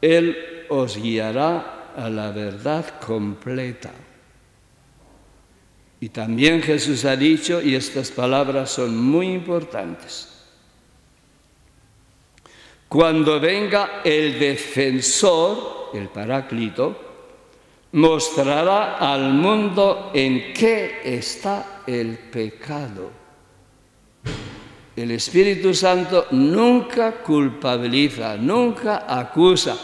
Él os guiará a la verdad completa. Y también Jesús ha dicho, y estas palabras son muy importantes: cuando venga el defensor, el Paráclito, mostrará al mundo en qué está el pecado. El Espíritu Santo nunca culpabiliza, nunca acusa,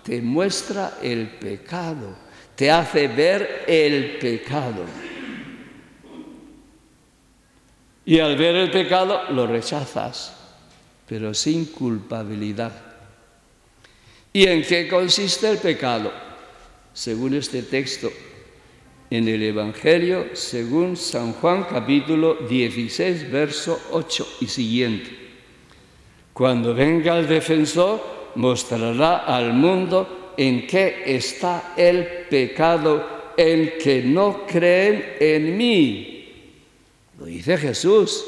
te muestra el pecado, te hace ver el pecado. Y al ver el pecado lo rechazas, pero sin culpabilidad. ¿Y en qué consiste el pecado? Según este texto, en el Evangelio, según San Juan, capítulo 16, verso 8 y siguiente. Cuando venga el defensor, mostrará al mundo en qué está el pecado, en que no creen en mí. Lo dice Jesús,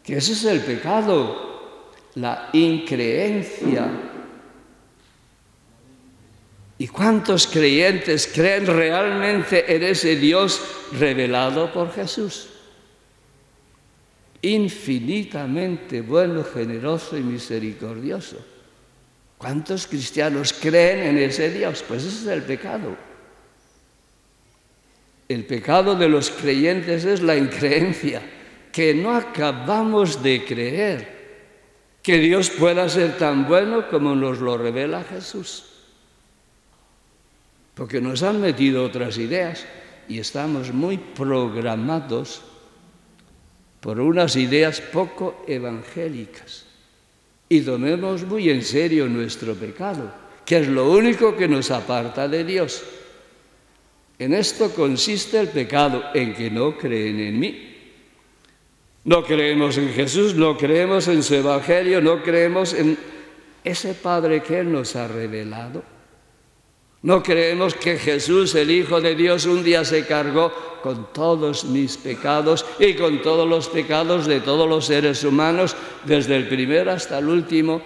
que ese es el pecado, la increencia. ¿Y cuántos creyentes creen realmente en ese Dios revelado por Jesús? Infinitamente bueno, generoso y misericordioso. ¿Cuántos cristianos creen en ese Dios? Pues ese es el pecado. El pecado de los creyentes es la increencia, que no acabamos de creer que Dios pueda ser tan bueno como nos lo revela Jesús. Porque nos han metido otras ideas y estamos muy programados por unas ideas poco evangélicas. Y tomemos muy en serio nuestro pecado, que es lo único que nos aparta de Dios. En esto consiste el pecado, en que no creen en mí. No creemos en Jesús, no creemos en su Evangelio, no creemos en ese Padre que Él nos ha revelado. No creemos que Jesús, el Hijo de Dios, un día se cargó con todos mis pecados y con todos los pecados de todos los seres humanos, desde el primero hasta el último,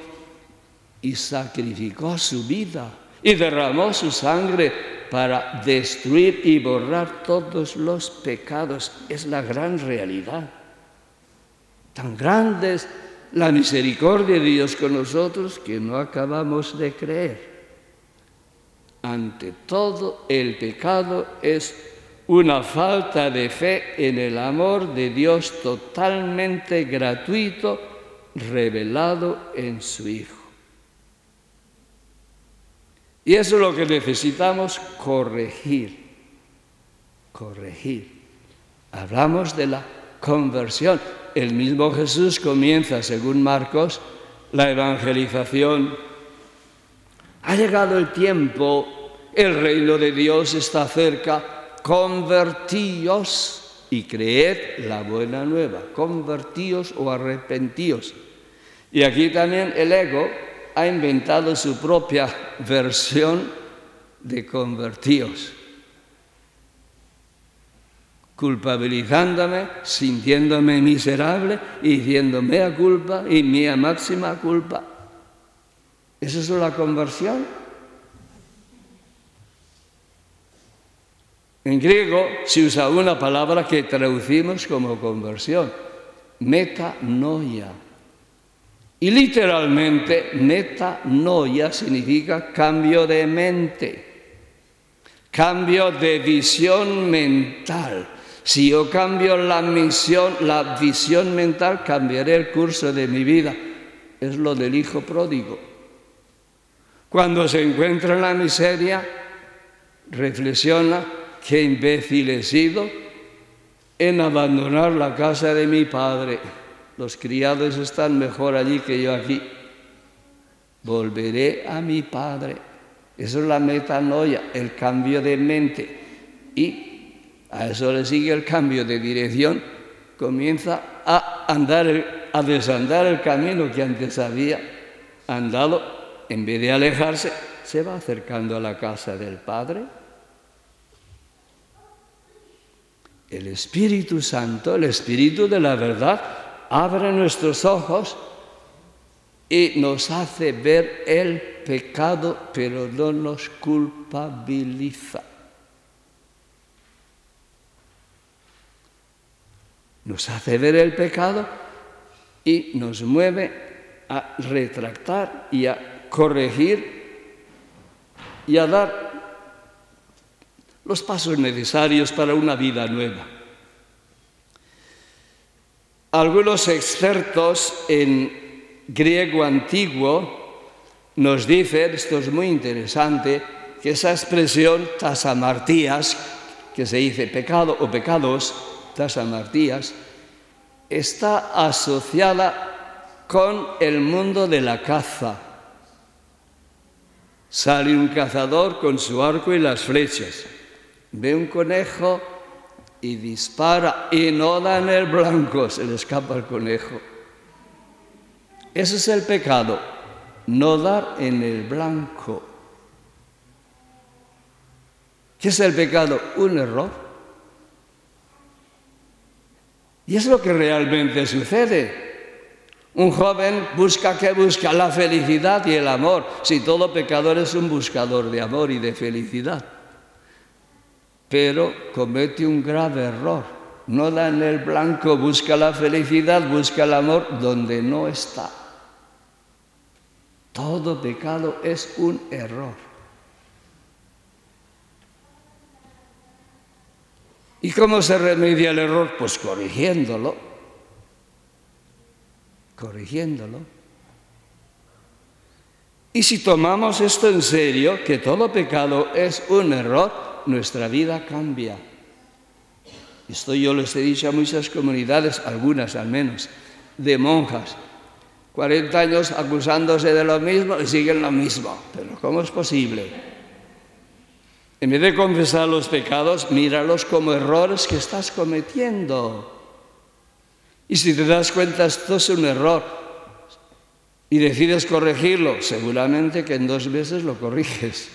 y sacrificó su vida y derramó su sangre para destruir y borrar todos los pecados. Es la gran realidad. Tan grande es la misericordia de Dios con nosotros que no acabamos de creer. Ante todo, el pecado es una falta de fe en el amor de Dios totalmente gratuito, revelado en su Hijo. Y eso es lo que necesitamos corregir. Hablamos de la conversión. El mismo Jesús comienza, según Marcos, la evangelización. Ha llegado el tiempo, el reino de Dios está cerca, convertíos y creed la buena nueva. Convertíos o arrepentíos. Y aquí también el ego ha inventado su propia versión de convertíos, culpabilizándome, sintiéndome miserable y diciendo mea culpa y mía máxima culpa. ¿Eso es la conversión? En griego se usa una palabra que traducimos como conversión, metanoia. Y literalmente, metanoia significa cambio de mente, cambio de visión mental. Si yo cambio la visión mental, cambiaré el curso de mi vida. Es lo del hijo pródigo. Cuando se encuentra en la miseria, reflexiona: qué imbécil he sido en abandonar la casa de mi padre. Los criados están mejor allí que yo aquí. Volveré a mi padre. Eso es la metanoia, el cambio de mente. Y a eso le sigue el cambio de dirección. Comienza a desandar el camino que antes había andado. En vez de alejarse, se va acercando a la casa del Padre. El Espíritu Santo, el Espíritu de la verdad, abre nuestros ojos y nos hace ver el pecado, pero no nos culpabiliza. Nos hace ver el pecado y nos mueve a retractar y a corregir y a dar los pasos necesarios para una vida nueva. Algunos expertos en griego antiguo nos dicen, esto es muy interesante, que esa expresión tasamartías, que se dice pecado o pecados, tasamartías, está asociada con el mundo de la caza. Sale un cazador con su arco y las flechas, ve un conejo y dispara y no da en el blanco, se le escapa el conejo. Ese es el pecado, no dar en el blanco. ¿Qué es el pecado? Un error. Y es lo que realmente sucede. Un joven busca la felicidad y el amor. Si todo pecador es un buscador de amor y de felicidad. Pero comete un grave error. No da en el blanco, busca la felicidad, busca el amor donde no está. Todo pecado es un error. ¿Y cómo se remedia el error? Pues corrigiéndolo. Y si tomamos esto en serio, que todo pecado es un error, nuestra vida cambia. Esto yo les he dicho a muchas comunidades, algunas al menos, de monjas. 40 años acusándose de lo mismo y siguen lo mismo. Pero ¿cómo es posible? En vez de confesar los pecados, míralos como errores que estás cometiendo. Y si te das cuenta, esto es un error y decides corregirlo, seguramente que en 2 meses lo corriges,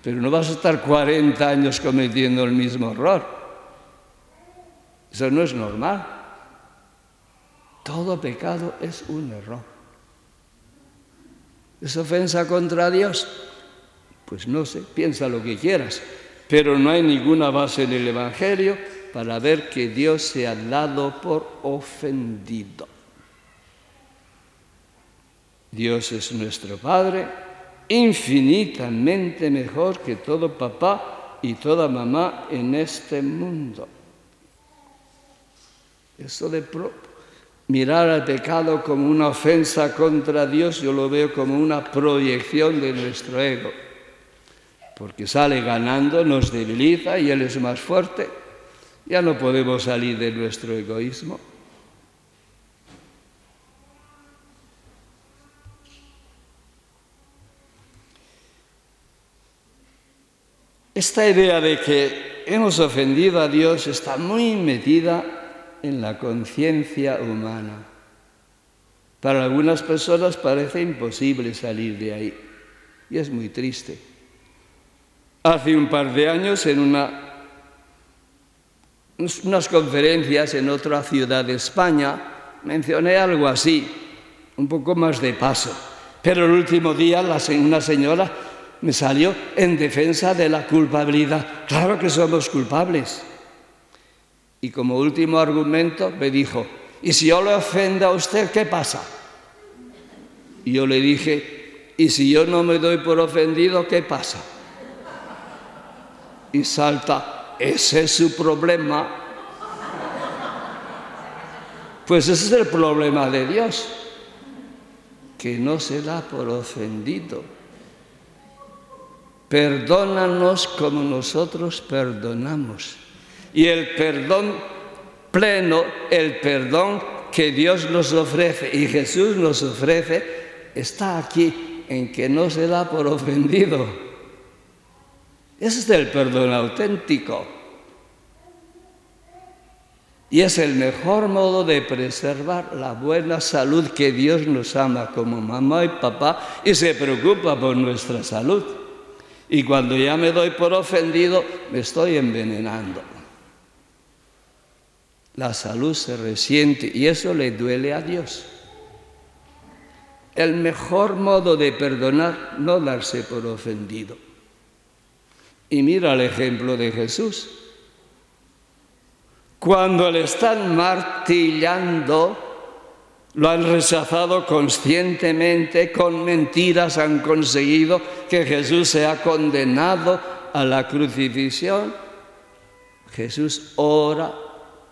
pero no vas a estar 40 años cometiendo el mismo error. Eso no es normal. Todo pecado es un error. ¿Es ofensa contra Dios? Pues no sé, piensa lo que quieras, pero no hay ninguna base en el Evangelio para ver que Dios se ha dado por ofendido. Dios es nuestro Padre, infinitamente mejor que todo papá y toda mamá en este mundo. Eso de mirar al pecado como una ofensa contra Dios, yo lo veo como una proyección de nuestro ego. Porque sale ganando, nos debilita y Él es más fuerte. Ya no podemos salir de nuestro egoísmo. Esta idea de que hemos ofendido a Dios está muy metida en la conciencia humana. Para algunas personas parece imposible salir de ahí. Y es muy triste. Hace un par de años, en unas conferencias en otra ciudad de España, mencioné algo así, un poco más de paso. Pero el último día una señora me salió en defensa de la culpabilidad. Claro que somos culpables. Y como último argumento me dijo, ¿y si yo le ofendo a usted, qué pasa? Y yo le dije, ¿y si yo no me doy por ofendido, qué pasa? Y salta, ese es su problema. Pues ese es el problema de Dios, que no se da por ofendido. Perdónanos como nosotros perdonamos. Y el perdón pleno, el perdón que Dios nos ofrece y Jesús nos ofrece, está aquí en que no se da por ofendido. Ese es el perdón auténtico. Y es el mejor modo de preservar la buena salud que Dios nos ama como mamá y papá y se preocupa por nuestra salud. Y cuando ya me doy por ofendido, me estoy envenenando. La salud se resiente y eso le duele a Dios. el mejor modo de perdonar, no darse por ofendido. Y mira el ejemplo de Jesús. Cuando le están martillando, lo han rechazado conscientemente, con mentiras han conseguido que Jesús sea condenado a la crucifixión. Jesús ora,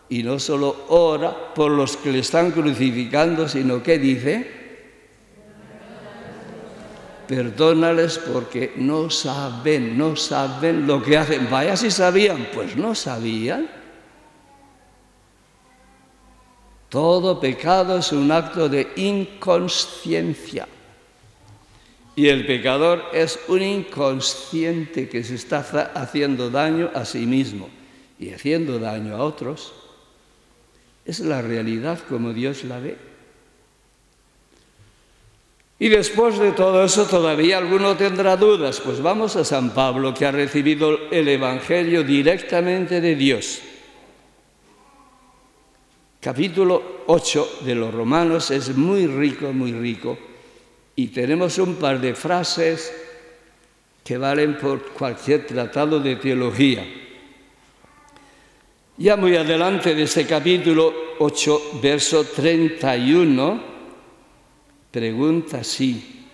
y no solo ora por los que le están crucificando, sino que dice: perdónales porque no saben lo que hacen. Vaya si sabían, pues no sabían. Todo pecado es un acto de inconsciencia. Y el pecador es un inconsciente que se está haciendo daño a sí mismo y haciendo daño a otros. Es la realidad como Dios la ve. Y después de todo eso todavía alguno tendrá dudas. Pues vamos a San Pablo, que ha recibido el Evangelio directamente de Dios. Capítulo 8 de los Romanos es muy rico, y tenemos un par de frases que valen por cualquier tratado de teología. Ya muy adelante de este capítulo 8, verso 31, pregunta así: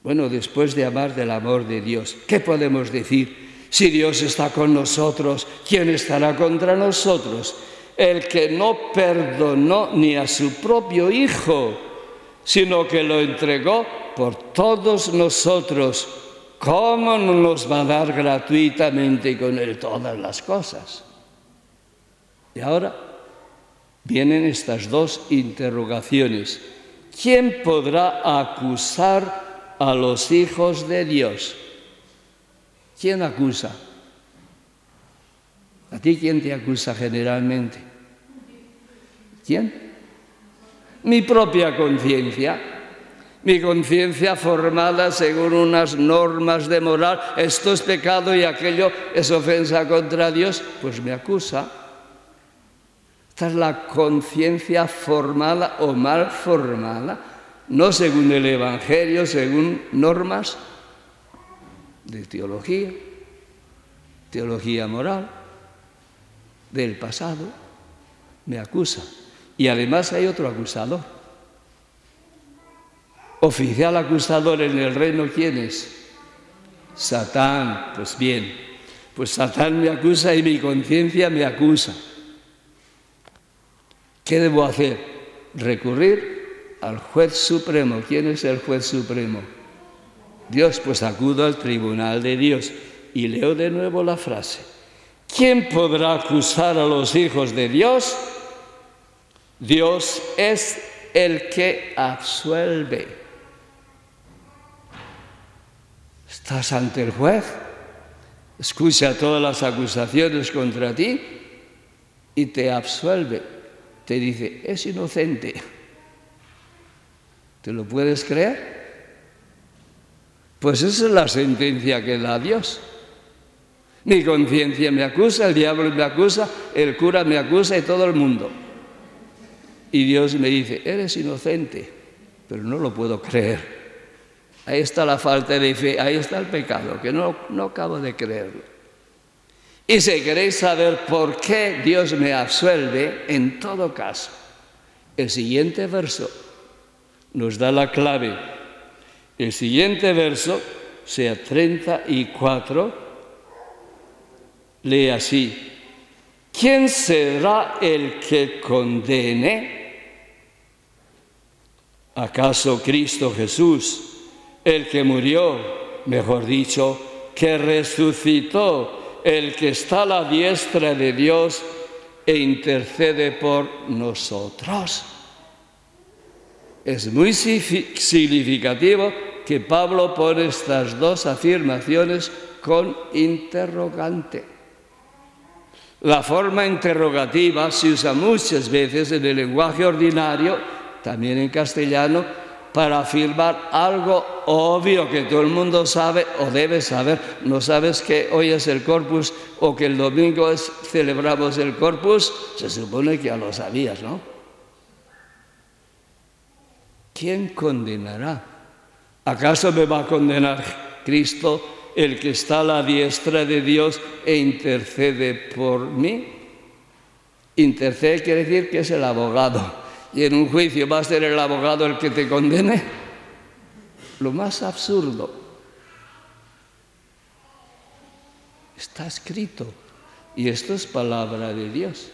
bueno, después de hablar del amor de Dios, ¿qué podemos decir? Si Dios está con nosotros, ¿quién estará contra nosotros? El que no perdonó ni a su propio Hijo, sino que lo entregó por todos nosotros, ¿cómo no nos va a dar gratuitamente con Él todas las cosas? Y ahora vienen estas dos interrogaciones. ¿Quién podrá acusar a los hijos de Dios? ¿Quién acusa? ¿A ti quién te acusa generalmente? ¿Quién? Mi propia conciencia. Mi conciencia formada según unas normas de moral. Esto es pecado y aquello es ofensa contra Dios. Pues me acusa. Esta es la conciencia formada o mal formada, no según el Evangelio, según normas de teología moral, del pasado. Me acusa. Y además hay otro acusador. Oficial acusador en el reino, ¿quién es? Satán. Pues bien, pues Satán me acusa y mi conciencia me acusa. ¿Qué debo hacer? Recurrir al juez supremo. ¿Quién es el juez supremo? Dios. Pues acudo al tribunal de Dios. Y leo de nuevo la frase: ¿quién podrá acusar a los hijos de Dios? Dios es el que absuelve. Estás ante el juez, escucha todas las acusaciones contra ti y te absuelve. Te dice: es inocente. ¿Te lo puedes creer? Pues esa es la sentencia que da Dios. Mi conciencia me acusa, el diablo me acusa, el cura me acusa y todo el mundo. Y Dios me dice: eres inocente, pero no lo puedo creer. Ahí está la falta de fe, ahí está el pecado, que no acabo de creerlo. Y si queréis saber por qué Dios me absuelve, en todo caso, el siguiente verso nos da la clave. El siguiente verso, sea 34, lee así: ¿quién será el que condene? ¿Acaso Cristo Jesús, el que murió, mejor dicho, que resucitó, el que está a la diestra de Dios e intercede por nosotros? Es muy significativo que Pablo pone estas dos afirmaciones con interrogante. La forma interrogativa se usa muchas veces en el lenguaje ordinario, también en castellano, para afirmar algo obvio que todo el mundo sabe o debe saber. ¿No sabes que hoy es el Corpus o que el domingo celebramos el Corpus? Se supone que ya lo sabías, ¿no? ¿quién condenará? ¿Acaso me va a condenar Cristo, el que está a la diestra de Dios e intercede por mí? Intercede quiere decir que es el abogado. ¿Y en un juicio va a ser el abogado el que te condene? Lo más absurdo. Está escrito. Y esto es palabra de Dios.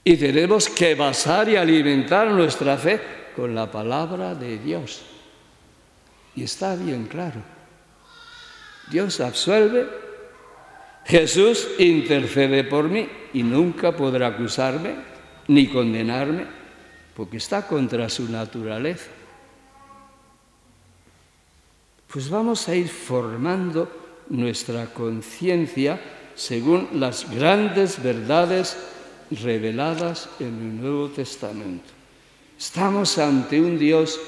Y tenemos que basar y alimentar nuestra fe con la palabra de Dios. Y está bien claro. Dios absuelve, Jesús intercede por mí y nunca podrá acusarme ni condenarme porque está contra su naturaleza. Pues vamos a ir formando nuestra conciencia según las grandes verdades reveladas en el Nuevo Testamento. Estamos ante un Dios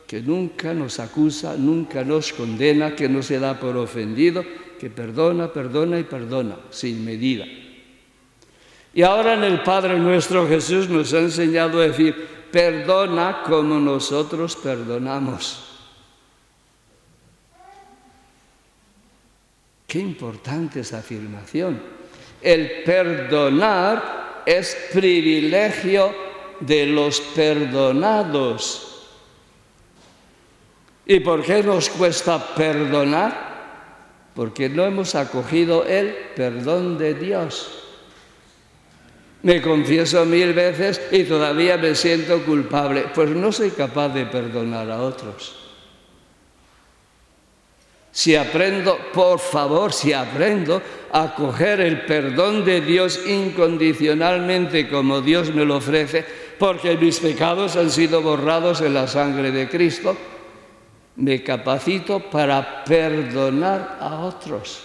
que nunca nos acusa, nunca nos condena, que no se da por ofendido, que perdona, perdona y perdona, sin medida. Y ahora en el Padre nuestro Jesús nos ha enseñado a decir, perdona como nosotros perdonamos. Qué importante esa afirmación. El perdonar es privilegio de los perdonados. ¿Y por qué nos cuesta perdonar? Porque no hemos acogido el perdón de Dios. Me confieso 1000 veces y todavía me siento culpable, pues no soy capaz de perdonar a otros. Si aprendo, por favor, si aprendo a acoger el perdón de Dios incondicionalmente como Dios me lo ofrece, porque mis pecados han sido borrados en la sangre de Cristo, me capacito para perdonar a otros.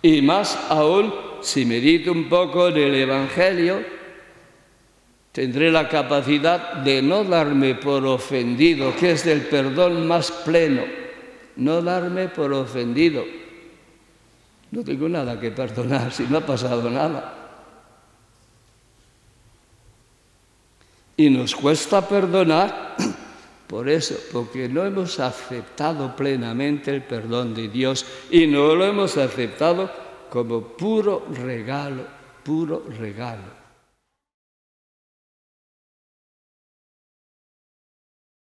Y más aún, si medito un poco en el Evangelio, tendré la capacidad de no darme por ofendido, que es el perdón más pleno. No darme por ofendido. No tengo nada que perdonar, si no ha pasado nada. Y nos cuesta perdonar por eso, porque no hemos aceptado plenamente el perdón de Dios y no lo hemos aceptado como puro regalo, puro regalo.